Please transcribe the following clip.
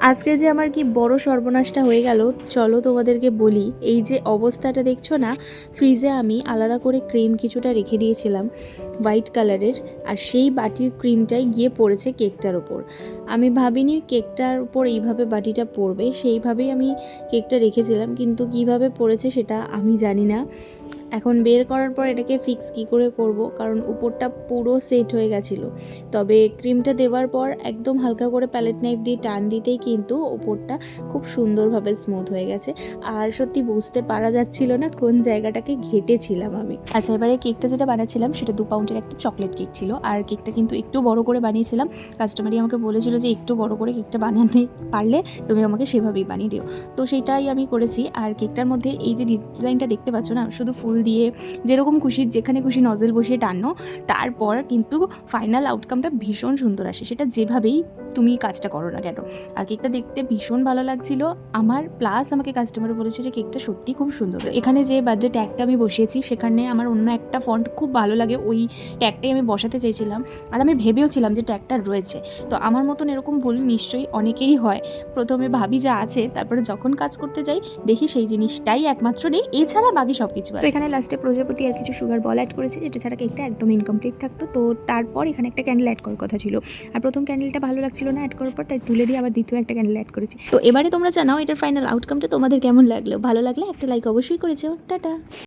আজকে যে আমার কি বড় সর্বনাশটা হয়ে গেল, চলো তোমাদেরকে বলি। এই যে অবস্থাটা দেখছো না, ফ্রিজে আমি আলাদা করে ক্রিম কিছুটা রেখে দিয়েছিলাম হোয়াইট কালারের, আর সেই বাটির ক্রিমটাই গিয়ে পড়েছে কেকটার ওপর। আমি ভাবিনি কেকটার উপর এইভাবে বাটিটা পড়বে, সেইভাবেই আমি কেকটা রেখেছিলাম, কিন্তু কিভাবে পড়েছে সেটা আমি জানি না। এখন বের করার পর এটাকে ফিক্স কি করে করব, কারণ উপরটা পুরো সেট হয়ে গেছিলো। তবে ক্রিমটা দেওয়ার পর একদম হালকা করে প্যালেট নাইফ দিয়ে টান দিতেই কিন্তু উপরটা খুব সুন্দরভাবে স্মুথ হয়ে গেছে। আর সত্যি বুঝতে পারা যাচ্ছিল না কোন জায়গাটাকে ঘেটেছিলাম আমি। আচ্ছা, এবারে কেকটা যেটা বানাচ্ছিলাম সেটা 2 পাউন্ডের একটা চকলেট কেক ছিল, আর কেকটা কিন্তু একটু বড় করে বানিয়েছিলাম। কাস্টমারই আমাকে বলেছিল যে একটু বড় করে কেকটা বানাতে পারলে তুমি আমাকে সেভাবেই বানিয়ে দিও, তো সেটাই আমি করেছি। আর কেকটার মধ্যে এই যে ডিজাইনটা দেখতে পাচ্ছ না, শুধু ফুল দিয়ে যেরকম খুশি যেখানে খুশি নজেল বসিয়ে টানো, তারপর কিন্তু ফাইনাল আউটকামটা ভীষণ সুন্দর আসে, সেটা যেভাবেই তুমি কাজটা করো না কেন। আর কেকটা দেখতে ভীষণ ভালো লাগছিল আমার, প্লাস আমাকে কাস্টমার বলেছে যে কেকটা সত্যি খুব সুন্দর। এখানে যে বার্থডে ট্যাগটা আমি বসিয়েছি সেখানে আমার অন্য একটা ফন্ট খুব ভালো লাগে, ওই ট্যাগটাই আমি বসাতে চেয়েছিলাম। আর আমি ভেবেওছিলাম যে ট্যাগটা রয়েছে, তো আমার মতন এরকম ভুল নিশ্চয়ই অনেকেরই হয়। প্রথমে ভাবি যা আছে, তারপরে যখন কাজ করতে যাই দেখি সেই জিনিসটাই একমাত্র নেই, এছাড়া বাকি সব কিছু আছে। তো এখানে লাস্টে প্রজাপতি আর কিছু সুগার বল অ্যাড করেছি, যেটা ছাড়া কেকটা একদম ইনকমপ্লিট থাকতো। তো তারপর এখানে একটা ক্যান্ডেল অ্যাড করার কথা ছিল, আর প্রথম ক্যান্ডেলটা ভালো লাগছিল না অ্যাড করার পর, তাই তুলে দিয়ে আবার দ্বিতীয় একটা ক্যান্ডেল অ্যাড করেছি। তো এবারে তোমরা জানাও এটার ফাইনাল আউটকামটা তোমাদের কেমন লাগলো। ভালো লাগলে একটা লাইক অবশ্যই করেছো। টাটা।